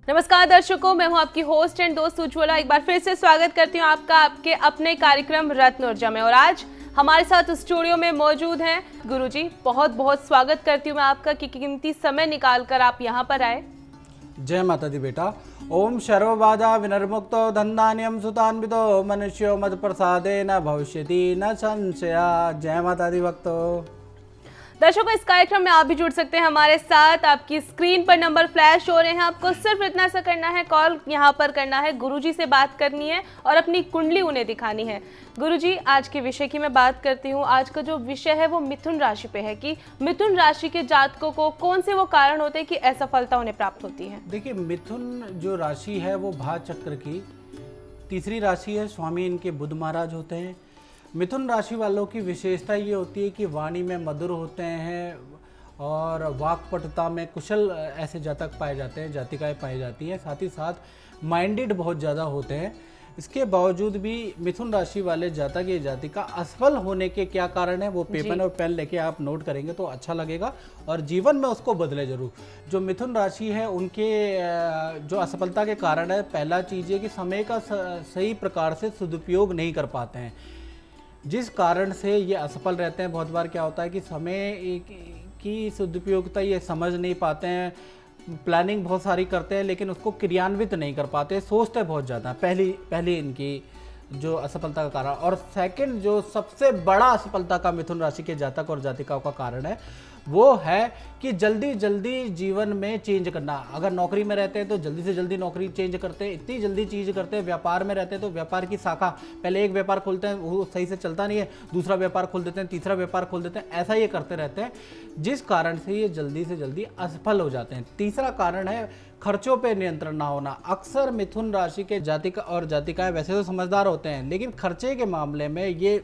नमस्कार दर्शकों, मैं हूं आपकी होस्ट एंड दोस्त उज्ज्वला। एक बार फिर से स्वागत करती हूं आपका आपके अपने कार्यक्रम रत्न ऊर्जा में। और आज हमारे साथ स्टूडियो में मौजूद हैं गुरुजी। बहुत बहुत स्वागत करती हूं मैं आपका कि कीमती समय निकाल कर आप यहां पर आए। जय माता दी बेटा। ओम सर्वबाधा विनिर्मुक्तो धनधान्यम सुतान्वितो मनुष्यो मद प्रसादे न भविष्यति न संशया। जय माता दी भक्तों। दर्शकों, इस कार्यक्रम में आप भी जुड़ सकते हैं हमारे साथ। आपकी स्क्रीन पर नंबर फ्लैश हो रहे हैं, आपको सिर्फ इतना सा करना है, कॉल यहाँ पर करना है, गुरुजी से बात करनी है और अपनी कुंडली उन्हें दिखानी है। गुरुजी, आज के विषय की मैं बात करती हूँ। आज का जो विषय है वो मिथुन राशि पे है कि मिथुन राशि के जातकों को कौन से वो कारण होते हैं कि असफलता उन्हें प्राप्त होती है। देखिए, मिथुन जो राशि है वो भा चक्र की तीसरी राशि है। स्वामी इनके बुध महाराज होते हैं। मिथुन राशि वालों की विशेषता ये होती है कि वाणी में मधुर होते हैं और वाक्पटुता में कुशल ऐसे जातक पाए जाते हैं, जातिकाएं पाई जाती हैं। साथ ही साथ माइंडेड बहुत ज़्यादा होते हैं। इसके बावजूद भी मिथुन राशि वाले जातक या जातिका असफल होने के क्या कारण है वो पेपर और पेन लेके आप नोट करेंगे तो अच्छा लगेगा और जीवन में उसको बदले जरूर। जो मिथुन राशि है उनके जो असफलता के कारण है, पहला चीज़ है कि समय का सही प्रकार से सदुपयोग नहीं कर पाते हैं, जिस कारण से ये असफल रहते हैं। बहुत बार क्या होता है कि समय की सदुपयोगिता ये समझ नहीं पाते हैं, प्लानिंग बहुत सारी करते हैं लेकिन उसको क्रियान्वित नहीं कर पाते, सोचते बहुत ज़्यादा। पहली इनकी जो असफलता का कारण। और सेकंड जो सबसे बड़ा असफलता का मिथुन राशि के जातक और जातिकाओं का कारण है वो है कि जल्दी जल्दी जीवन में चेंज करना। अगर नौकरी में रहते हैं तो जल्दी से जल्दी नौकरी चेंज करते हैं, इतनी जल्दी चीज़ करते हैं। व्यापार में रहते हैं तो व्यापार की शाखा, पहले एक व्यापार खोलते हैं वो सही से चलता नहीं है, दूसरा व्यापार खोल देते हैं, तीसरा व्यापार खोल देते हैं, ऐसा ये करते रहते हैं, जिस कारण से ये जल्दी से जल्दी असफल हो जाते हैं। तीसरा कारण है खर्चों पे नियंत्रण ना होना। अक्सर मिथुन राशि के जातिका और जातिकाएं वैसे तो समझदार होते हैं लेकिन खर्चे के मामले में ये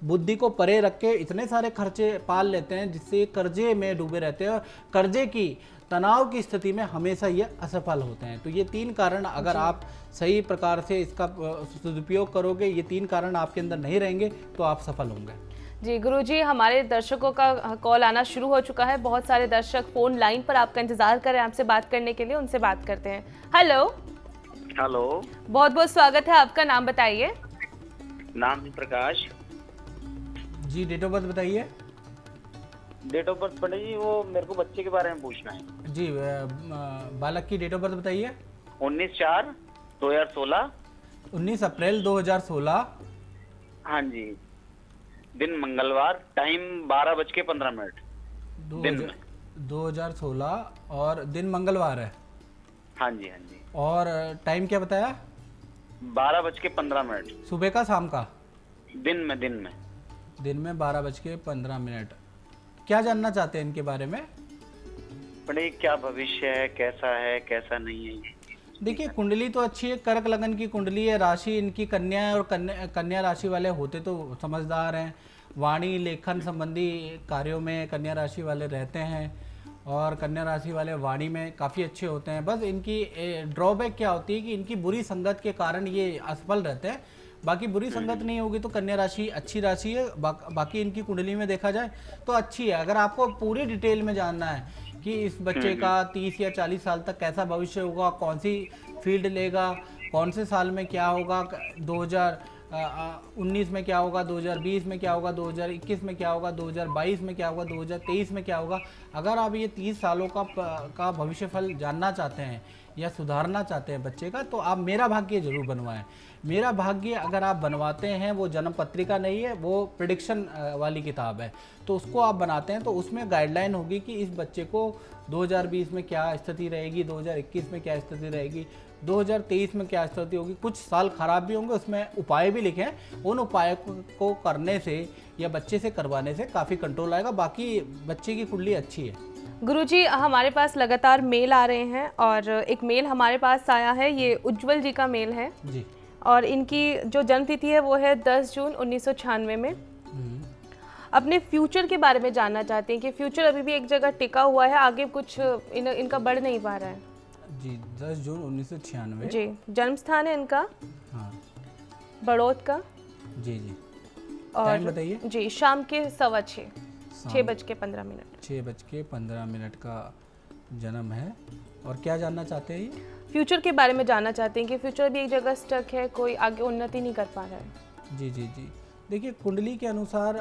बुद्धि को परे रख के इतने सारे खर्चे पाल लेते हैं जिससे कर्जे में डूबे रहते हैं और कर्जे की तनाव की स्थिति में हमेशा ये असफल होते हैं। तो ये तीन कारण अगर आप सही प्रकार से इसका सदुपयोग करोगे, ये तीन कारण आपके अंदर नहीं रहेंगे तो आप सफल होंगे। जी गुरुजी, हमारे दर्शकों का कॉल आना शुरू हो चुका है। बहुत सारे दर्शक फोन लाइन पर आपका इंतजार कर रहे हैं आपसे बात करने के लिए। उनसे बात करते हैं। हेलो हेलो, बहुत बहुत स्वागत है आपका। नाम बताइए। नाम प्रकाश। जी, डेट ऑफ बर्थ बताइए। डेट ऑफ बर्थ पड़ेगी, वो मेरे को बच्चे के बारे में पूछना है। जी, बालक की डेट ऑफ बर्थ बताइए। 19/4/2016। 19 अप्रैल 2016। हाँ जी। दिन मंगलवार, टाइम 12:15। दिन में 2016 और दिन मंगलवार है। हाँ जी, हाँ जी। और टाइम क्या बताया? 12:15। सुबह का, शाम का? दिन में दिन में 12:15। क्या जानना चाहते हैं इनके बारे में? पढ़े क्या भविष्य है, कैसा नहीं है? देखिए, कुंडली तो अच्छी है, कर्क लगन की कुंडली है, राशि इनकी कन्या है और कन्या राशि वाले होते तो समझदार हैं। वाणी लेखन संबंधी कार्यों में कन्या राशि वाले रहते हैं और कन्या राशि वाले वाणी में काफ़ी अच्छे होते हैं। बस इनकी ड्रॉबैक क्या होती है कि इनकी बुरी संगत के कारण ये असफल रहते हैं। बाकी बुरी संगत नहीं होगी तो कन्या राशि अच्छी राशि है। बाकी इनकी कुंडली में देखा जाए तो अच्छी है। अगर आपको पूरी डिटेल में जानना है कि इस बच्चे का 30 या 40 साल तक कैसा भविष्य होगा, कौन सी फील्ड लेगा, कौन से साल में क्या होगा, 2019 में क्या होगा, 2020 में क्या होगा, 2021 में क्या होगा, 2022 में क्या होगा, 2023 में क्या होगा, अगर आप ये 30 सालों का भविष्य फल जानना चाहते हैं या सुधारना चाहते हैं बच्चे का, तो आप मेरा भाग्य जरूर बनवाएं। मेरा भाग्य अगर आप बनवाते हैं, वो जन्म पत्रिका नहीं है, वो प्रेडिक्शन वाली किताब है, तो उसको आप बनाते हैं तो उसमें गाइडलाइन होगी कि इस बच्चे को 2020 में क्या स्थिति रहेगी, 2021 में क्या स्थिति रहेगी, 2023 में क्या स्थिति होगी। कुछ साल खराब भी होंगे, उसमें उपाय भी लिखे हैं। उन उपायों को करने से या बच्चे से करवाने से काफ़ी कंट्रोल आएगा। बाकी बच्चे की कुंडली अच्छी है। गुरुजी, हमारे पास लगातार मेल आ रहे हैं और एक मेल हमारे पास आया है, ये उज्जवल जी का मेल है जी। और इनकी जो जन्म तिथि है वो है 10 जून 1996 में। अपने फ्यूचर के बारे में जानना चाहते हैं कि फ्यूचर अभी भी एक जगह टिका हुआ है, आगे कुछ इनका बढ़ नहीं पा रहा है। जी, 10 जून 1996। जी, जन्म स्थान है इनका हाँ, बड़ौद का। जी जी। और टाइम बताइए। जी, शाम के 6:15। 6:15 6:15 का जन्म है। और क्या जानना चाहते हैं ये? फ्यूचर के बारे में जानना चाहते हैं कि फ्यूचर भी एक जगह स्टक है, कोई आगे उन्नति नहीं कर पा रहा है। जी जी जी, देखिए कुंडली के अनुसार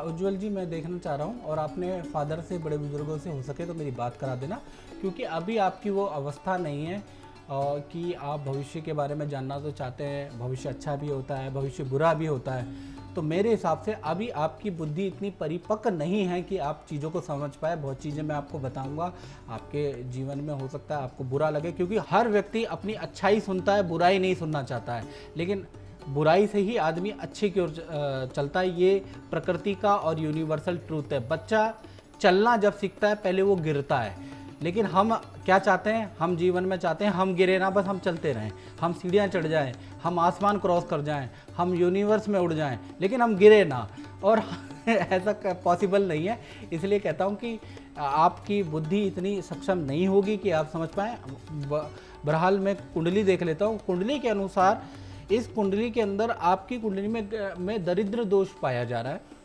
उज्ज्वल जी मैं देखना चाह रहा हूँ, और आपने फादर से, बड़े बुजुर्गों से हो सके तो मेरी बात करा देना, क्योंकि अभी आपकी वो अवस्था नहीं है कि आप भविष्य के बारे में जानना तो चाहते हैं। भविष्य अच्छा भी होता है, भविष्य बुरा भी होता है। तो मेरे हिसाब से अभी आपकी बुद्धि इतनी परिपक्व नहीं है कि आप चीज़ों को समझ पाए। बहुत चीज़ें मैं आपको बताऊंगा, आपके जीवन में हो सकता है आपको बुरा लगे, क्योंकि हर व्यक्ति अपनी अच्छाई सुनता है, बुराई नहीं सुनना चाहता है। लेकिन बुराई से ही आदमी अच्छे की ओर चलता है। ये प्रकृति का और यूनिवर्सल ट्रूथ है। बच्चा चलना जब सीखता है पहले वो गिरता है, लेकिन हम क्या चाहते हैं, हम जीवन में चाहते हैं हम गिरे ना, बस हम चलते रहें, हम सीढ़ियाँ चढ़ जाएं, हम आसमान क्रॉस कर जाएं, हम यूनिवर्स में उड़ जाएं, लेकिन हम गिरे ना। और ऐसा पॉसिबल नहीं है। इसलिए कहता हूँ कि आपकी बुद्धि इतनी सक्षम नहीं होगी कि आप समझ पाएँ। बहरहाल मैं कुंडली देख लेता हूँ। कुंडली के अनुसार इस कुंडली के अंदर आपकी कुंडली में दरिद्र दोष पाया जा रहा है।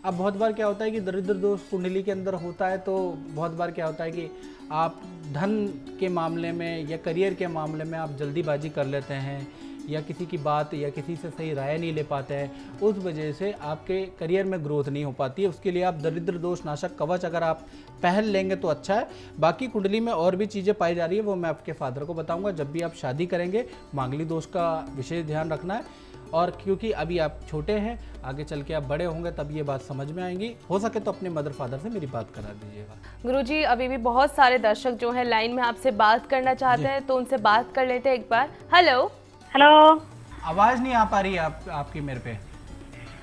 अब बहुत बार क्या होता है कि दरिद्र दोष कुंडली के अंदर होता है, तो बहुत बार क्या होता है कि आप धन के मामले में या करियर के मामले में आप जल्दीबाजी कर लेते हैं, या किसी की बात या किसी से सही राय नहीं ले पाते हैं। उस वजह से आपके करियर में ग्रोथ नहीं हो पाती है। उसके लिए आप दरिद्र दोष नाशक कवच अगर आप पहन लेंगे तो अच्छा है। बाकी कुंडली में और भी चीज़ें पाई जा रही है, वो मैं आपके फादर को बताऊंगा। जब भी आप शादी करेंगे मांगलिक दोष का विशेष ध्यान रखना है, और क्योंकि अभी आप छोटे हैं, आगे चल के आप बड़े होंगे तब ये बात समझ में आएंगी। हो सके तो अपने मदर फादर से मेरी बात करा दीजिएगा। गुरुजी, अभी भी बहुत सारे दर्शक जो हैं लाइन में आपसे बात करना चाहते हैं, तो उनसे बात कर लेते हैं एक बार। Hello hello. आवाज़ नहीं आ पा रही है आपकी मेरे पे।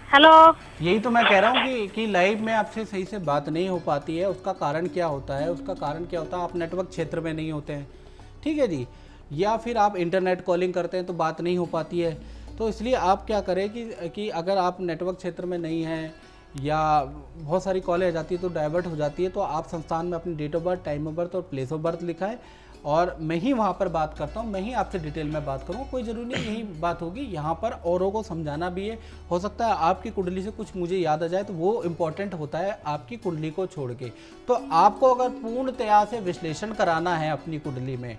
हेलो। यही तो मैं कह रहा हूँ कि लाइव में आपसे सही से बात नहीं हो पाती है। उसका कारण क्या होता है? उसका कारण क्या होता है? आप नेटवर्क क्षेत्र में नहीं होते हैं, ठीक है जी, या फिर आप इंटरनेट कॉलिंग करते हैं तो बात नहीं हो पाती है। तो इसलिए आप क्या करें कि अगर आप नेटवर्क क्षेत्र में नहीं हैं या बहुत सारी कॉलें आ जाती है तो डाइवर्ट हो जाती है, तो आप संस्थान में अपनी date of birth, time of birth और प्लेस ऑफ बर्थ लिखाएं, और मैं ही वहाँ पर बात करता हूँ, मैं ही आपसे डिटेल में बात करूँ। कोई ज़रूरी नहीं यही बात होगी, यहाँ पर औरों को समझाना भी है। हो सकता है आपकी कुंडली से कुछ मुझे याद आ जाए, तो वो इम्पॉर्टेंट होता है आपकी कुंडली को छोड़ के। तो आपको अगर पूर्णतया से विश्लेषण कराना है अपनी कुंडली में,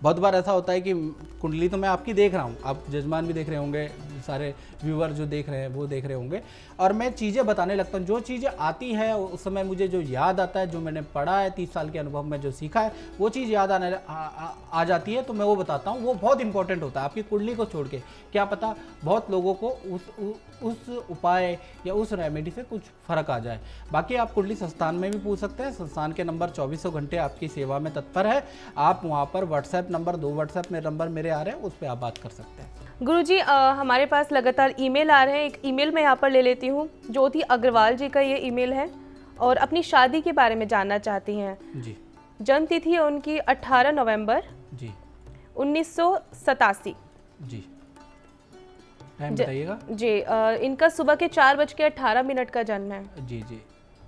बहुत बार ऐसा होता है कि कुंडली तो मैं आपकी देख रहा हूँ, आप जजमान भी देख रहे होंगे, सारे व्यूअर जो देख रहे हैं वो देख रहे होंगे, और मैं चीज़ें बताने लगता हूँ। जो चीज़ें आती है उस समय मुझे जो याद आता है, जो मैंने पढ़ा है 30 साल के अनुभव में जो सीखा है, वो चीज़ याद आ जाती है, तो मैं वो बताता हूँ। वो बहुत इंपॉर्टेंट होता है आपकी कुंडली को छोड़ के। क्या पता बहुत लोगों को उस उपाय या उस रेमेडी से कुछ फ़र्क आ जाए। बाकी आप कुंडली संस्थान में भी पूछ सकते हैं। संस्थान के नंबर 24 घंटे आपकी सेवा में तत्पर है। आप वहाँ पर व्हाट्सएप नंबर, 2 व्हाट्सएप में नंबर मेरे आ रहे हैं, उस पर आप बात कर सकते हैं। गुरुजी, हमारे पास लगातार ईमेल आ रहे हैं। एक ईमेल मैं यहाँ पर ले लेती हूँ। ज्योति अग्रवाल जी का ये ईमेल है, और अपनी शादी के बारे में जानना चाहती हैं जी। जन्म तिथि है उनकी 18 नवंबर जी 1987 जी। टाइम बताइएगा जी। इनका सुबह के 4:18 का जन्म है। जी जी।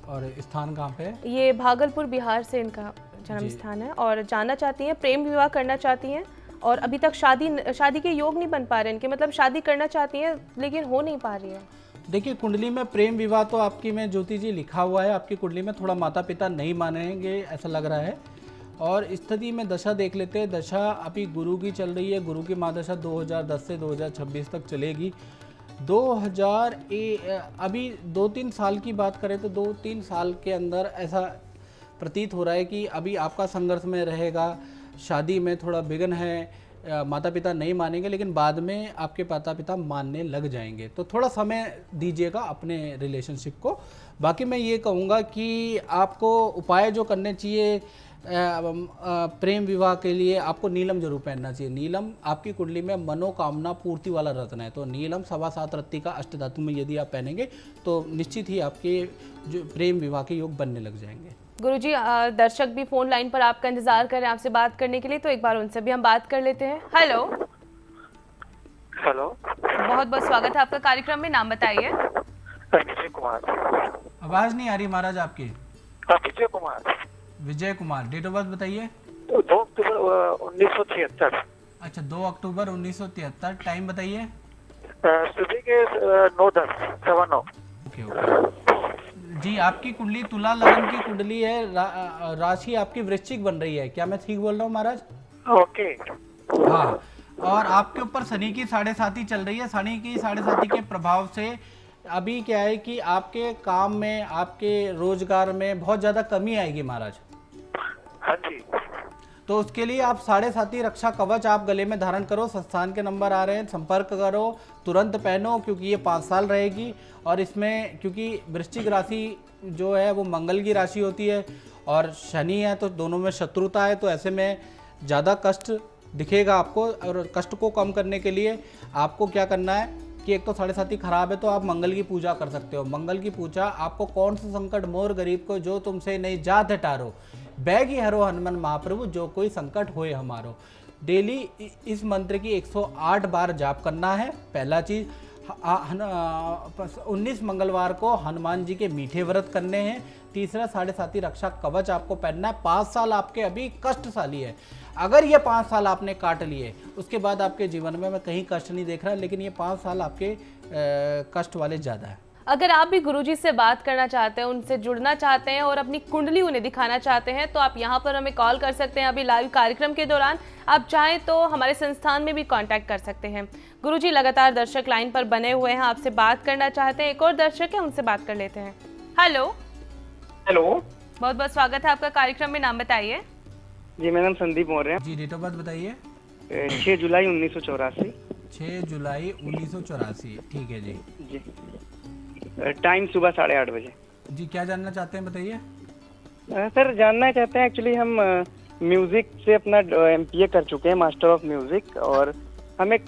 और स्थान कहाँ पे है? ये भागलपुर बिहार से इनका जन्म स्थान है। और जानना चाहती हैं, प्रेम विवाह करना चाहती हैं, और अभी तक शादी के योग नहीं बन पा रहे इनके, मतलब शादी करना चाहती हैं लेकिन हो नहीं पा रही है। देखिए कुंडली में प्रेम विवाह तो आपकी में ज्योति जी लिखा हुआ है। आपकी कुंडली में थोड़ा माता पिता नहीं मानेंगे ऐसा लग रहा है। और स्थिति में दशा देख लेते हैं। दशा अभी गुरु की चल रही है। गुरु की महादशा 2010 से 2026 तक चलेगी। अभी 2-3 साल की बात करें तो 2-3 साल के अंदर ऐसा प्रतीत हो रहा है कि अभी आपका संघर्ष में रहेगा। शादी में थोड़ा विघ्न है, माता पिता नहीं मानेंगे, लेकिन बाद में आपके माता पिता मानने लग जाएंगे। तो थोड़ा समय दीजिएगा अपने रिलेशनशिप को। बाकी मैं ये कहूँगा कि आपको उपाय जो करने चाहिए प्रेम विवाह के लिए, आपको नीलम जरूर पहनना चाहिए। नीलम आपकी कुंडली में मनोकामना पूर्ति वाला रत्न है, तो नीलम 7.25 रत्ती का अष्टधातु में यदि आप पहनेंगे तो निश्चित ही आपके जो प्रेम विवाह के योग बनने लग जाएंगे। गुरुजी, दर्शक भी फोन लाइन पर आपका इंतजार कर रहे हैं आपसे बात करने के लिए, तो एक बार उनसे भी हम बात कर लेते हैं। हेलो। हेलो। बहुत बहुत स्वागत है आपका कार्यक्रम में। नाम बताइए। विजय कुमार। आवाज़ नहीं आ रही महाराज आपकी। Vijay Kumar. Vijay Kumar. Date of birth बताइए। 2 अक्टूबर 1973। अच्छा, 2 अक्टूबर 1973। टाइम बताइए। सुबह के 9:10, 9:15। Okay okay. जी, आपकी कुंडली तुला लगन की कुंडली है, राशि आपकी वृश्चिक बन रही है, क्या मैं ठीक बोल रहा हूँ महाराज? ओके। हाँ, और आपके ऊपर शनि की 7.5 चल रही है। शनि की 7.5 के प्रभाव से अभी क्या है कि आपके काम में, आपके रोजगार में बहुत ज़्यादा कमी आएगी महाराज। हाँ जी। तो उसके लिए आप 7.5 रक्षा कवच आप गले में धारण करो। संस्थान के नंबर आ रहे हैं, संपर्क करो, तुरंत पहनो, क्योंकि ये 5 साल रहेगी। और इसमें क्योंकि वृश्चिक राशि जो है वो मंगल की राशि होती है और शनि है, तो दोनों में शत्रुता है, तो ऐसे में ज़्यादा कष्ट दिखेगा आपको। और कष्ट को कम करने के लिए आपको क्या करना है कि एक तो 7.5 खराब है, तो आप मंगल की पूजा कर सकते हो। मंगल की पूजा आपको कौन सा संकट मोर गरीब को जो तुमसे नहीं जात है टारो, बैगी हरो हनुमान महाप्रभु जो कोई संकट होए हमारो। डेली इस मंत्र की 108 बार जाप करना है। पहला चीज 19 मंगलवार को हनुमान जी के मीठे व्रत करने हैं। तीसरा 7.5 रक्षा कवच आपको पहनना है। 5 साल आपके अभी कष्टशाली है। अगर ये 5 साल आपने काट लिए, उसके बाद आपके जीवन में मैं कहीं कष्ट नहीं देख रहा, लेकिन ये 5 साल आपके कष्ट वाले ज़्यादा है। अगर आप भी गुरुजी से बात करना चाहते हैं, उनसे जुड़ना चाहते हैं और अपनी कुंडली उन्हें दिखाना चाहते हैं, तो आप यहाँ पर हमें कॉल कर सकते हैं। अभी लाइव कार्यक्रम के दौरान आप चाहें तो हमारे संस्थान में भी कांटेक्ट कर सकते हैं। गुरुजी लगातार दर्शक लाइन पर बने हुए हैं, आपसे बात करना चाहते हैं। एक और दर्शक है, उनसे बात कर लेते हैं। हेलो। हेलो, बहुत बहुत स्वागत है आपका कार्यक्रम में, नाम बताइए। जी मेरा नाम संदीप बोल रहे जी, डेट ऑफ बर्थ बताइए। हैं। 6 जुलाई 1984। 6 जुलाई 1984, ठीक है जी। जी, टाइम सुबह 8:30 बजे। जी, क्या जानना चाहते हैं बताइए। सर जानना चाहते हैं, एक्चुअली हम म्यूजिक से अपना MPA कर चुके हैं, मास्टर ऑफ म्यूजिक, और हम एक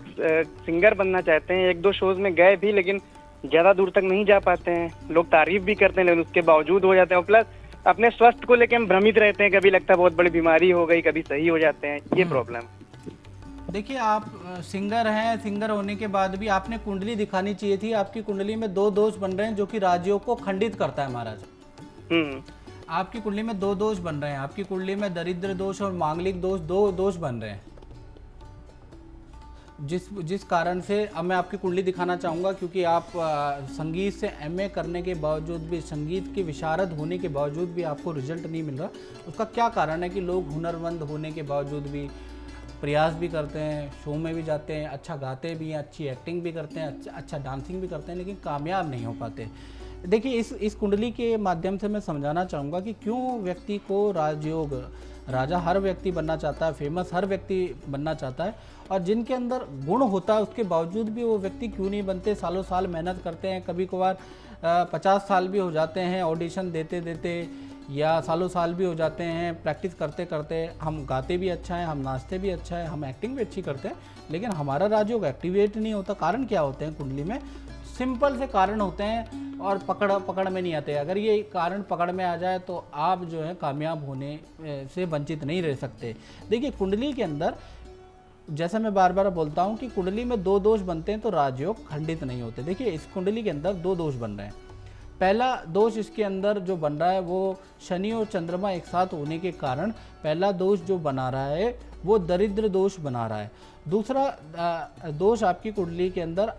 सिंगर बनना चाहते हैं। 1-2 शोज में गए भी, लेकिन ज़्यादा दूर तक नहीं जा पाते हैं। लोग तारीफ भी करते हैं, लेकिन उसके बावजूद हो जाते हैं। और प्लस अपने स्वास्थ्य को लेकर हम भ्रमित रहते हैं, कभी लगता है बहुत बड़ी बीमारी हो गई, कभी सही हो जाते हैं। ये प्रॉब्लम। देखिए, आप सिंगर हैं, सिंगर होने के बाद भी आपने कुंडली दिखानी चाहिए थी। आपकी कुंडली में 2 दोष बन रहे हैं जो कि राजयोग को खंडित करता है महाराज। आपकी कुंडली में 2 दोष बन रहे हैं। आपकी कुंडली में दरिद्र दोष और मांगलिक दोष, 2 दोष बन रहे हैं, जिस कारण से अब मैं आपकी कुंडली दिखाना चाहूँगा। क्योंकि आप संगीत से MA करने के बावजूद भी, संगीत के विशारद होने के बावजूद भी आपको रिजल्ट नहीं मिल रहा। उसका क्या कारण है कि लोग हुनरमंद होने के बावजूद भी प्रयास भी करते हैं, शो में भी जाते हैं, अच्छा गाते भी हैं, अच्छी एक्टिंग भी करते हैं, अच्छा डांसिंग भी करते हैं, लेकिन कामयाब नहीं हो पाते। देखिए, इस कुंडली के माध्यम से मैं समझाना चाहूँगा कि क्यों व्यक्ति को राजयोग, राजा हर व्यक्ति बनना चाहता है, फेमस हर व्यक्ति बनना चाहता है, और जिनके अंदर गुण होता है उसके बावजूद भी वो व्यक्ति क्यों नहीं बनते। सालों साल मेहनत करते हैं, कभी कभार 50 साल भी हो जाते हैं ऑडिशन देते देते, या सालों साल भी हो जाते हैं प्रैक्टिस करते करते। हम गाते भी अच्छा है, हम नाचते भी अच्छा है, हम एक्टिंग भी अच्छी करते हैं, लेकिन हमारा राजयोग एक्टिवेट नहीं होता। कारण क्या होते हैं कुंडली में? सिंपल से कारण होते हैं और पकड़ में नहीं आते। अगर ये कारण पकड़ में आ जाए तो आप जो है कामयाब होने से वंचित नहीं रह सकते। देखिए, कुंडली के अंदर जैसा मैं बार बार बोलता हूँ कि कुंडली में 2 दोष बनते हैं तो राजयोग खंडित नहीं होते। देखिए, इस कुंडली के अंदर 2 दोष बन रहे हैं। पहला दोष इसके अंदर जो बन रहा है वो शनि और चंद्रमा एक साथ होने के कारण पहला दोष जो बना रहा है वो दरिद्र दोष बना रहा है। दूसरा दोष आपकी कुंडली के अंदर,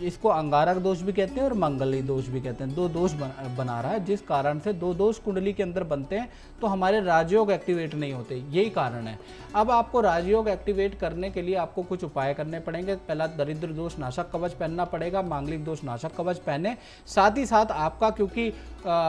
इसको अंगारक दोष भी कहते हैं और मंगली दोष भी कहते हैं, 2 दोष बना रहा है, जिस कारण से 2 दोष कुंडली के अंदर बनते हैं तो हमारे राजयोग एक्टिवेट नहीं होते। यही कारण है। अब आपको राजयोग एक्टिवेट करने के लिए आपको कुछ उपाय करने पड़ेंगे। पहला, दरिद्र दोष नाशक कवच पहनना पड़ेगा, मांगलिक दोष नाशक कवच पहने। साथ ही साथ आपका, क्योंकि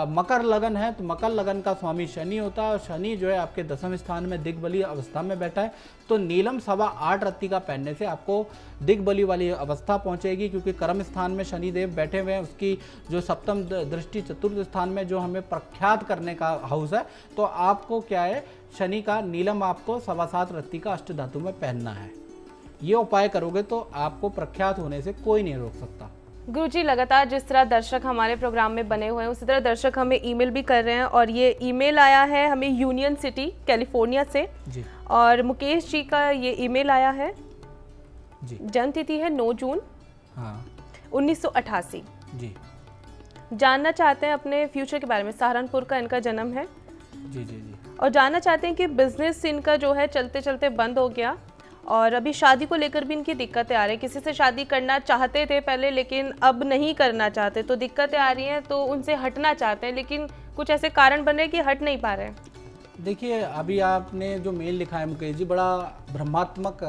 मकर लगन है, तो मकर लगन का स्वामी शनि होता है, और शनि जो है आपके 10वें स्थान में दिग्बली अवस्था में बैठा है, तो नीलम 8.25 रत्ती का पहनने से आपको दिग्बली वाली अवस्था पहुंचेगी। क्योंकि कर्म स्थान में शनिदेव बैठे हुए हैं, उसकी जो सप्तम दृष्टि चतुर्थ स्थान में जो हमें प्रख्यात करने का हाउस है, तो आपको क्या है, शनि का नीलम आपको 7.25 रत्ती का अष्ट धातु में पहनना है। ये उपाय करोगे तो आपको प्रख्यात होने से कोई नहीं रोक सकता। गुरुजी, लगातार जिस तरह दर्शक हमारे प्रोग्राम में बने हुए हैं, उसी तरह दर्शक हमें ईमेल भी कर रहे हैं, और ये ईमेल आया है हमें यूनियन सिटी कैलिफोर्निया से जी। और मुकेश जी का ये ईमेल आया है जी। जन्म तिथि है 9 जून 1988। जी। जानना चाहते हैं अपने फ्यूचर के बारे में। सहारनपुर का इनका जन्म है। जी जी जी। और जानना चाहते हैं कि बिजनेस इनका जो है चलते चलते बंद हो गया, और अभी शादी को लेकर भी इनकी दिक्कतें आ रही हैं। किसी से शादी करना चाहते थे पहले, लेकिन अब नहीं करना चाहते, तो दिक्कतें आ रही हैं, तो उनसे हटना चाहते हैं, लेकिन कुछ ऐसे कारण बन रहे हैं कि हट नहीं पा रहे हैं। देखिए, अभी आपने जो मेल लिखा है मुकेश जी, बड़ा भ्रमात्मक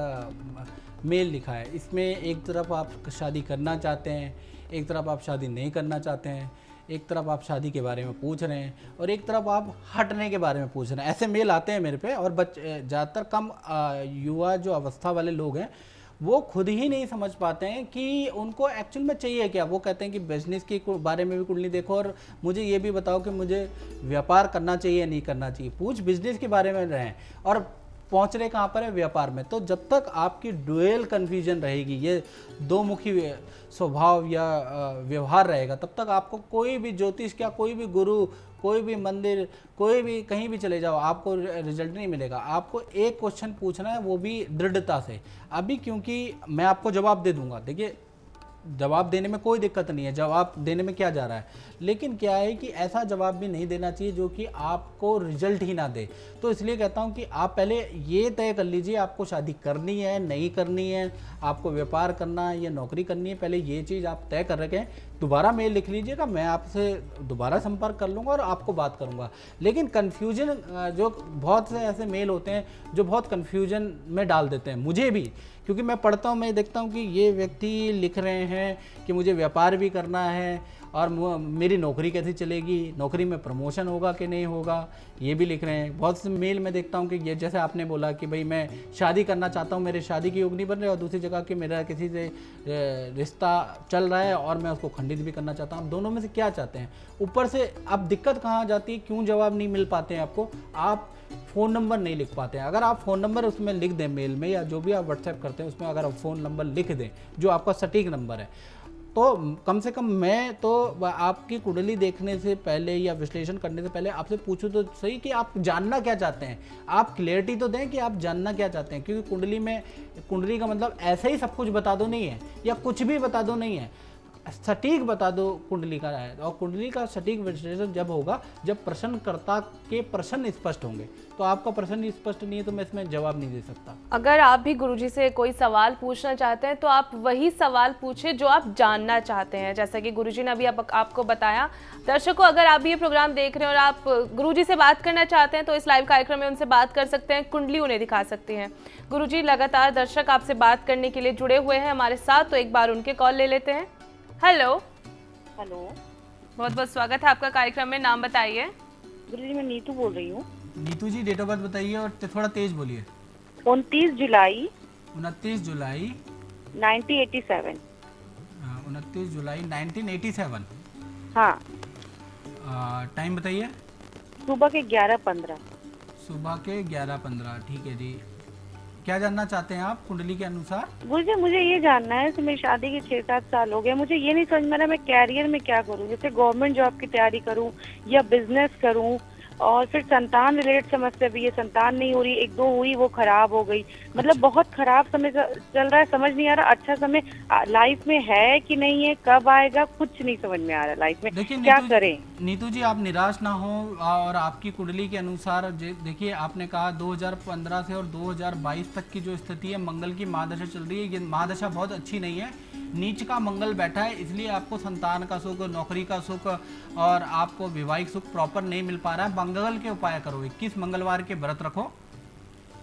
मेल लिखा है। इसमें एक तरफ आप शादी करना चाहते हैं, एक तरफ आप शादी नहीं करना चाहते हैं, एक तरफ आप शादी के बारे में पूछ रहे हैं और एक तरफ आप हटने के बारे में पूछ रहे हैं। ऐसे मेल आते हैं मेरे पे। और ज़्यादातर कम युवा जो अवस्था वाले लोग हैं वो खुद ही नहीं समझ पाते हैं कि उनको एक्चुअल में चाहिए क्या। वो कहते हैं कि बिजनेस के बारे में भी कुंडली देखो और मुझे ये भी बताओ कि मुझे व्यापार करना चाहिए या नहीं करना चाहिए। पूछ बिजनेस के बारे में रहें और पहुंच रहे कहाँ पर है, व्यापार में। तो जब तक आपकी डुअल कन्फ्यूजन रहेगी, ये दो मुखी स्वभाव या व्यवहार रहेगा, तब तक आपको कोई भी ज्योतिष क्या, कोई भी गुरु, कोई भी मंदिर, कोई भी कहीं भी चले जाओ, आपको रिजल्ट नहीं मिलेगा। आपको एक क्वेश्चन पूछना है, वो भी दृढ़ता से। अभी क्योंकि मैं आपको जवाब दे दूंगा, देखिए जवाब देने में कोई दिक्कत नहीं है, जवाब देने में क्या जा रहा है, लेकिन क्या है कि ऐसा जवाब भी नहीं देना चाहिए जो कि आपको रिजल्ट ही ना दे। तो इसलिए कहता हूं कि आप पहले ये तय कर लीजिए आपको शादी करनी है नहीं करनी है, आपको व्यापार करना है या नौकरी करनी है, पहले ये चीज़ आप तय कर रखें। दोबारा मेल लिख लीजिएगा, मैं आपसे दोबारा संपर्क कर लूँगा और आपको बात करूँगा। लेकिन कन्फ्यूजन, जो बहुत से ऐसे मेल होते हैं जो बहुत कन्फ्यूजन में डाल देते हैं, मुझे भी, क्योंकि मैं पढ़ता हूँ, मैं देखता हूँ कि ये व्यक्ति लिख रहे हैं कि मुझे व्यापार भी करना है और मेरी नौकरी कैसे चलेगी, नौकरी में प्रमोशन होगा कि नहीं होगा, ये भी लिख रहे हैं। बहुत से मेल में देखता हूँ कि ये जैसे आपने बोला कि भाई मैं शादी करना चाहता हूँ, मेरे शादी की योग नहीं बन रही, और दूसरी जगह कि मेरा किसी से रिश्ता चल रहा है और मैं उसको खंडित भी करना चाहता हूँ। दोनों में से क्या चाहते हैं? ऊपर से अब दिक्कत कहाँ आ जाती है, क्यों जवाब नहीं मिल पाते हैं आपको? आप फ़ोन नंबर नहीं लिख पाते हैं। अगर आप फ़ोन नंबर उसमें लिख दें मेल में, या जो भी आप व्हाट्सएप करते हैं उसमें अगर आप फ़ोन नंबर लिख दें जो आपका सटीक नंबर है, तो कम से कम मैं तो आपकी कुंडली देखने से पहले या विश्लेषण करने से पहले आपसे पूछूं तो सही कि आप जानना क्या चाहते हैं। आप क्लियरिटी तो दें कि आप जानना क्या चाहते हैं, क्योंकि कुंडली का मतलब ऐसे ही सब कुछ बता दो नहीं है, या कुछ भी बता दो नहीं है, सटीक बता दो कुंडली का है। और कुंडली का सटीक विश्लेषण जब होगा जब प्रश्नकर्ता के प्रश्न स्पष्ट होंगे। तो आपका प्रश्न स्पष्ट नहीं है तो मैं इसमें जवाब नहीं दे सकता। अगर आप भी गुरुजी से कोई सवाल पूछना चाहते हैं तो आप वही सवाल पूछे जो आप जानना चाहते हैं, जैसा कि गुरुजी ने अभी आपको बताया। दर्शकों, अगर आप भी ये प्रोग्राम देख रहे हैं और आप गुरुजी से बात करना चाहते हैं तो इस लाइव कार्यक्रम में उनसे बात कर सकते हैं, कुंडली उन्हें दिखा सकते हैं। गुरुजी लगातार दर्शक आपसे बात करने के लिए जुड़े हुए हैं हमारे साथ, तो एक बार उनके कॉल ले लेते हैं। हेलो। हेलो, बहुत बहुत स्वागत है आपका कार्यक्रम में, नाम बताइए। गुरुजी मैं नीतू बोल रही हूँ। नीतू जी, डेट ऑफ बर्थ बताइए और थोड़ा तेज बोलिए। 29 जुलाई 29 जुलाई 1987। 29 जुलाई 1987। हाँ, टाइम बताइए। सुबह के 11:15। सुबह के 11:15। ठीक है जी, क्या जानना चाहते हैं आप कुंडली के अनुसार? गुरुजी मुझे ये जानना है कि मेरी शादी के 6-7 साल हो गए, मुझे ये नहीं समझ में आ रहा मैं कैरियर में क्या करूँ, जैसे गवर्नमेंट जॉब की तैयारी करूँ या बिजनेस करूँ। और फिर संतान रिलेटेड समस्या भी है, संतान नहीं हो रही, 1-2 हुई वो खराब हो गई, मतलब बहुत खराब समय चल रहा है, समझ नहीं आ रहा अच्छा समय लाइफ में है कि नहीं है, कब आएगा, कुछ नहीं समझ में आ रहा लाइफ में, क्या करें? नीतू जी, आप निराश ना हो। और आपकी कुंडली के अनुसार देखिए, आपने कहा 2015 से और 2022 तक की जो स्थिति है, मंगल की महादशा चल रही है। ये महादशा बहुत अच्छी नहीं है, नीच का मंगल बैठा है, इसलिए आपको संतान का सुख, नौकरी का सुख और आपको वैवाहिक सुख प्रॉपर नहीं मिल पा रहा है। मंगल के उपाय करो, 21 मंगलवार के व्रत रखो,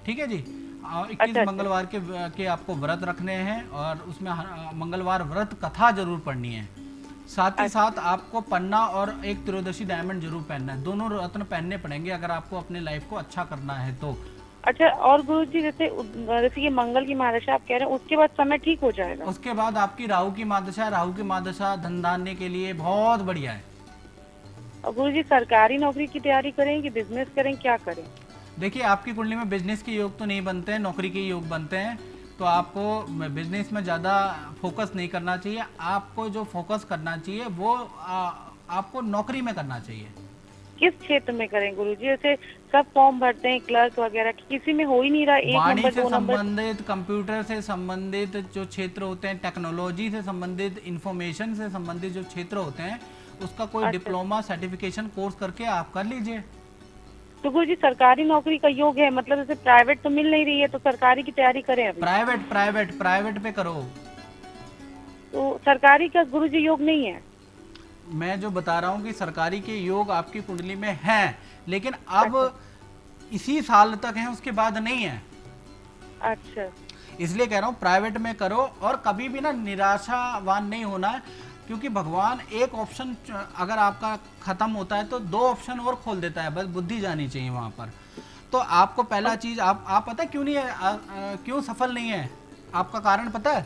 ठीक है जी। 21 मंगलवार के आपको व्रत रखने हैं और उसमें मंगलवार व्रत कथा जरूर पढ़नी है। साथ ही साथ आपको पन्ना और एक त्रयोदशी डायमंड जरूर पहनना है। दोनों रत्न पहनने पड़ेंगे अगर आपको अपने लाइफ को अच्छा करना है तो। अच्छा, और गुरुजी जैसे ये मंगल की महादशा आप कह रहे हैं, उसके बाद समय ठीक हो जाएगा? उसके बाद आपकी राहु की महादशा धन धान्य के लिए बहुत बढ़िया है। और गुरुजी सरकारी नौकरी की तैयारी करें कि बिजनेस करें, क्या करें? देखिए, आपकी कुंडली में बिजनेस के योग तो नहीं बनते हैं, नौकरी के योग बनते हैं, तो आपको बिजनेस में ज़्यादा फोकस नहीं करना चाहिए। आपको जो फोकस करना चाहिए वो आपको नौकरी में करना चाहिए। किस क्षेत्र में करें गुरुजी? जैसे सब फॉर्म भरते हैं क्लर्क वगैरह, किसी में हो ही नहीं रहा। एक वाणी नंबर, से 2 नंबर, संबंधित, कंप्यूटर से संबंधित जो क्षेत्र होते हैं, टेक्नोलॉजी से संबंधित, इंफॉर्मेशन से संबंधित जो क्षेत्र होते हैं, उसका कोई डिप्लोमा सर्टिफिकेशन कोर्स करके आप कर लीजिए। तो गुरुजी सरकारी नौकरी का योग है, मतलब जैसे प्राइवेट तो मिल नहीं रही है, तो सरकारी की तैयारी करें अभी? प्राइवेट पे करो। तो सरकारी का गुरुजी योग नहीं है? मैं जो बता रहा हूँ कि सरकारी के योग आपकी कुंडली में हैं, लेकिन अब इसी साल तक हैं, उसके बाद नहीं है। अच्छा, इसलिए कह रहा हूँ प्राइवेट में करो, और कभी भी ना निराशावान नहीं होना है, क्योंकि भगवान एक ऑप्शन अगर आपका खत्म होता है तो 2 ऑप्शन और खोल देता है, बस बुद्धि जानी चाहिए वहाँ पर। तो आपको पहला चीज आप पता है क्यों नहीं है, क्यों सफल नहीं है, आपका कारण पता है?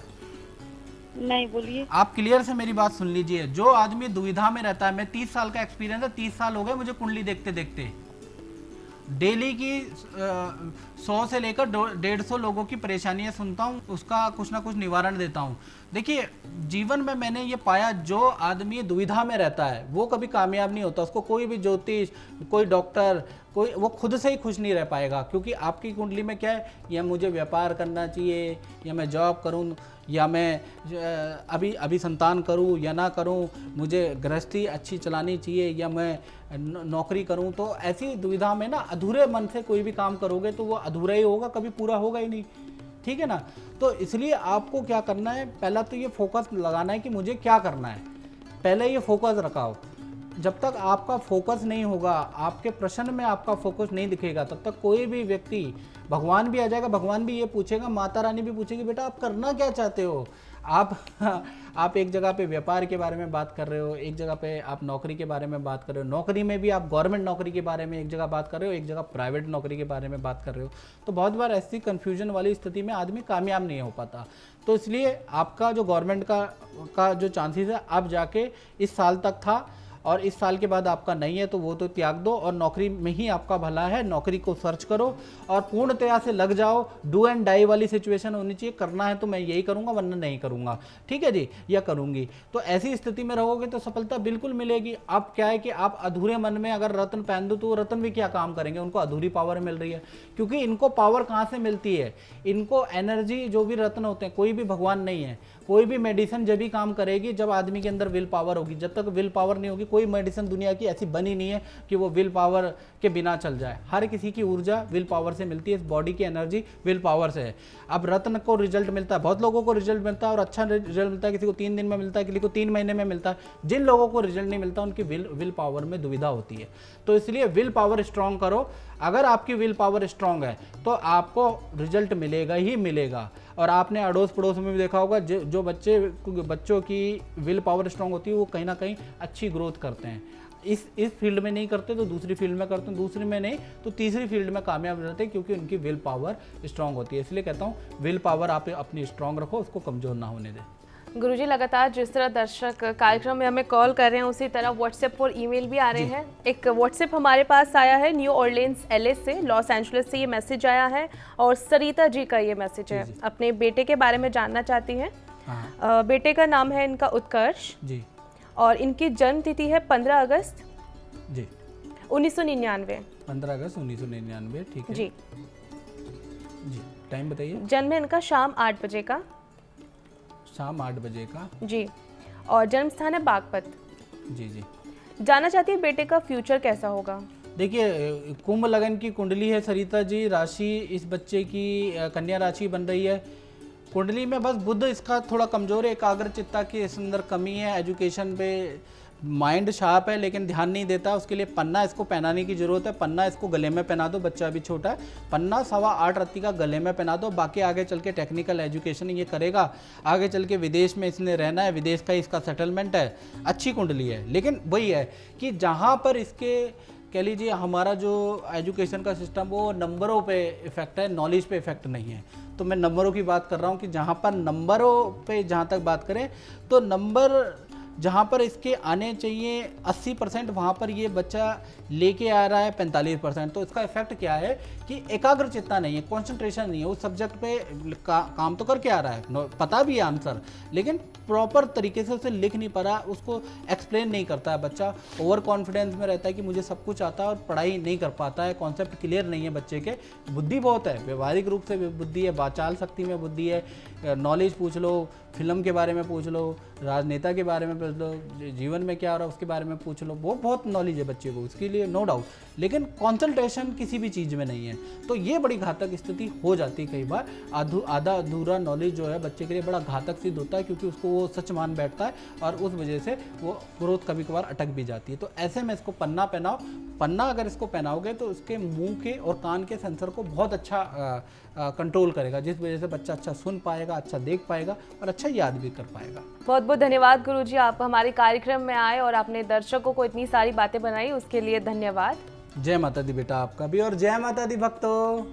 नहीं, बोलिए। आप क्लियर से मेरी बात सुन लीजिए। जो आदमी दुविधा में रहता है, मैं 30 साल का एक्सपीरियंस है, 30 साल हो गए मुझे कुंडली देखते देखते, डेली की 100 से लेकर 150 लोगों की परेशानियां सुनता हूं, उसका कुछ ना कुछ निवारण देता हूं। देखिए जीवन में मैंने ये पाया, जो आदमी दुविधा में रहता है वो कभी कामयाब नहीं होता। उसको कोई भी ज्योतिष, कोई डॉक्टर, कोई, वो खुद से ही खुश नहीं रह पाएगा, क्योंकि आपकी कुंडली में क्या है, या मुझे व्यापार करना चाहिए, या मैं जॉब करूं, या मैं अभी संतान करूं या ना करूं, मुझे गृहस्थी अच्छी चलानी चाहिए, या मैं नौकरी करूं। तो ऐसी दुविधा में ना अधूरे मन से कोई भी काम करोगे तो वो अधूरा ही होगा, कभी पूरा होगा ही नहीं, ठीक है ना। तो इसलिए आपको क्या करना है, पहला तो ये फोकस लगाना है कि मुझे क्या करना है, पहले ये फोकस रखाओ। जब तक आपका फोकस नहीं होगा, आपके प्रश्न में आपका फोकस नहीं दिखेगा, तब तक कोई भी व्यक्ति, भगवान भी आ जाएगा, भगवान भी ये पूछेगा, माता रानी भी पूछेगी, बेटा आप करना क्या चाहते हो। आप एक जगह पे व्यापार के बारे में बात कर रहे हो, एक जगह पे आप नौकरी के बारे में बात कर रहे हो, नौकरी में भी आप गवर्नमेंट नौकरी के बारे में एक जगह बात कर रहे हो, एक जगह प्राइवेट नौकरी के बारे में बात कर रहे हो। तो बहुत बार ऐसी कन्फ्यूजन वाली स्थिति में आदमी कामयाब नहीं हो पाता। तो इसलिए आपका जो गवर्नमेंट का जो चांसेस है, अब जाके इस साल तक था और इस साल के बाद आपका नहीं है, तो वो तो त्याग दो, और नौकरी में ही आपका भला है, नौकरी को सर्च करो और पूर्णतया से लग जाओ। डू एंड डाई वाली सिचुएशन होनी चाहिए, करना है तो मैं यही करूंगा वरना नहीं करूंगा, ठीक है जी, या करूंगी। तो ऐसी स्थिति में रहोगे तो सफलता बिल्कुल मिलेगी। अब क्या है कि आप अधूरे मन में अगर रत्न पहन दो तो रत्न भी क्या काम करेंगे, उनको अधूरी पावर मिल रही है। क्योंकि इनको पावर कहाँ से मिलती है, इनको एनर्जी, जो भी रत्न होते हैं, कोई भी भगवान नहीं है, कोई भी मेडिसिन जब भी काम करेगी जब आदमी के अंदर विल पावर होगी। जब तक विल पावर नहीं होगी, कोई मेडिसिन दुनिया की ऐसी बनी नहीं है कि वो विल पावर के बिना चल जाए। हर किसी की ऊर्जा विल पावर से मिलती है, इस बॉडी की एनर्जी विल पावर से है। अब रत्न को रिजल्ट मिलता है, बहुत लोगों को रिजल्ट मिलता है और अच्छा रिजल्ट मिलता है, किसी को 3 दिन में मिलता है, किसी को 3 महीने में मिलता है। जिन लोगों को रिजल्ट नहीं मिलता उनकी विल पावर में दुविधा होती है। तो इसलिए विल पावर स्ट्रांग करो। अगर आपकी विल पावर स्ट्रांग है तो आपको रिजल्ट मिलेगा ही मिलेगा। और आपने अड़ोस पड़ोस में भी देखा होगा, जो बच्चों की विल पावर स्ट्रांग होती है वो कहीं ना कहीं अच्छी ग्रोथ करते हैं। इस फील्ड में नहीं करते तो दूसरी फील्ड में करते हैं, दूसरी में नहीं तो तीसरी फील्ड में कामयाब रहते हैं, क्योंकि उनकी विल पावर स्ट्रांग होती है। इसलिए कहता हूँ विल पावर आप अपनी स्ट्रांग रखो, उसको कमज़ोर ना होने दें। गुरुजी लगातार जिस तरह दर्शक कार्यक्रम में हमें कॉल कर रहे हैं, उसी तरह व्हाट्सएप और ईमेल भी आ रहे हैं। एक व्हाट्सएप हमारे पास आया है न्यू ऑरलिन्स LA से, लॉस एंजलिस से ये मैसेज आया है, और सरिता जी का ये मैसेज है। अपने बेटे के बारे में जानना चाहती हैं। बेटे का नाम है इनका उत्कर्ष जी, और इनकी जन्म तिथि है 15 अगस्त जी 1999। 15 अगस्त 1999, ठीक है जी। टाइम बताइए। जन्म है इनका शाम 8 बजे का, शाम 8 बजे का जी, और जन्म स्थान है बागपत जी जी। जानना चाहती है बेटे का फ्यूचर कैसा होगा। देखिए कुंभ लगन की कुंडली है सरिता जी, राशि इस बच्चे की कन्या राशि बन रही है। कुंडली में बस बुध इसका थोड़ा कमजोर है, एकाग्रचित्ता की इस अंदर कमी है, एजुकेशन पे माइंड शार्प है लेकिन ध्यान नहीं देता। उसके लिए पन्ना इसको पहनाने की जरूरत है, पन्ना इसको गले में पहना दो, बच्चा अभी छोटा है, पन्ना 8.25 रत्ती का गले में पहना दो। बाकी आगे चल के टेक्निकल एजुकेशन ये करेगा, आगे चल के विदेश में इसने रहना है, विदेश का इसका सेटलमेंट है, अच्छी कुंडली है। लेकिन वही है कि जहाँ पर इसके कह लीजिए हमारा जो एजुकेशन का सिस्टम वो नंबरों पे इफेक्ट है, नॉलेज पे इफेक्ट नहीं है। तो मैं नंबरों की बात कर रहा हूँ कि जहाँ पर नंबरों पे जहाँ तक बात करें तो नंबर जहाँ पर इसके आने चाहिए 80%, वहाँ पर ये बच्चा लेके आ रहा है 45%। तो इसका इफेक्ट क्या है कि एकाग्रचित्ता नहीं है, कंसंट्रेशन नहीं है, उस सब्जेक्ट पे काम तो करके आ रहा है, पता भी है आंसर, लेकिन प्रॉपर तरीके से उसे लिख नहीं पा रहा, उसको एक्सप्लेन नहीं करता है बच्चा। ओवर कॉन्फिडेंस में रहता है कि मुझे सब कुछ आता है और पढ़ाई नहीं कर पाता है, कॉन्सेप्ट क्लियर नहीं है बच्चे के। बुद्धि बहुत है, व्यवहारिक रूप से बुद्धि है, वाचाल शक्ति में बुद्धि है, नॉलेज पूछ लो, फिल्म के बारे में पूछ लो, राजनेता के बारे में पूछ लो, जीवन में क्या हो रहा है उसके बारे में पूछ लो, वो बहुत नॉलेज है बच्चे को उसके लिए, नो डाउट। लेकिन कंसंट्रेशन किसी भी चीज़ में नहीं है, तो ये बड़ी घातक स्थिति हो जाती है कई बार। आधा अधूरा नॉलेज जो है बच्चे के लिए बड़ा घातक सिद्ध होता है, क्योंकि उसको वो सच मान बैठता है और उस वजह से वो ग्रोथ कभी कभार अटक भी जाती है। तो ऐसे में इसको पन्ना पहनाओ। पन्ना अगर इसको पहनाओगे तो उसके मुंह के और कान के सेंसर को बहुत अच्छा कंट्रोल करेगा, जिस वजह से बच्चा अच्छा सुन पाएगा, अच्छा देख पाएगा और अच्छा याद भी कर पाएगा। बहुत बहुत धन्यवाद गुरुजी, आप हमारे कार्यक्रम में आए और आपने दर्शकों को इतनी सारी बातें बनाई, उसके लिए धन्यवाद। जय माता दी बेटा आपका भी, और जय माता दी भक्तों।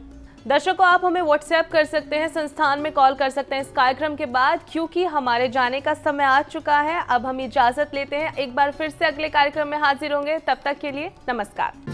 दर्शकों, आप हमें व्हाट्सएप कर सकते हैं, संस्थान में कॉल कर सकते हैं इस कार्यक्रम के बाद, क्योंकि हमारे जाने का समय आ चुका है। अब हम इजाजत लेते हैं, एक बार फिर से अगले कार्यक्रम में हाजिर होंगे, तब तक के लिए नमस्कार।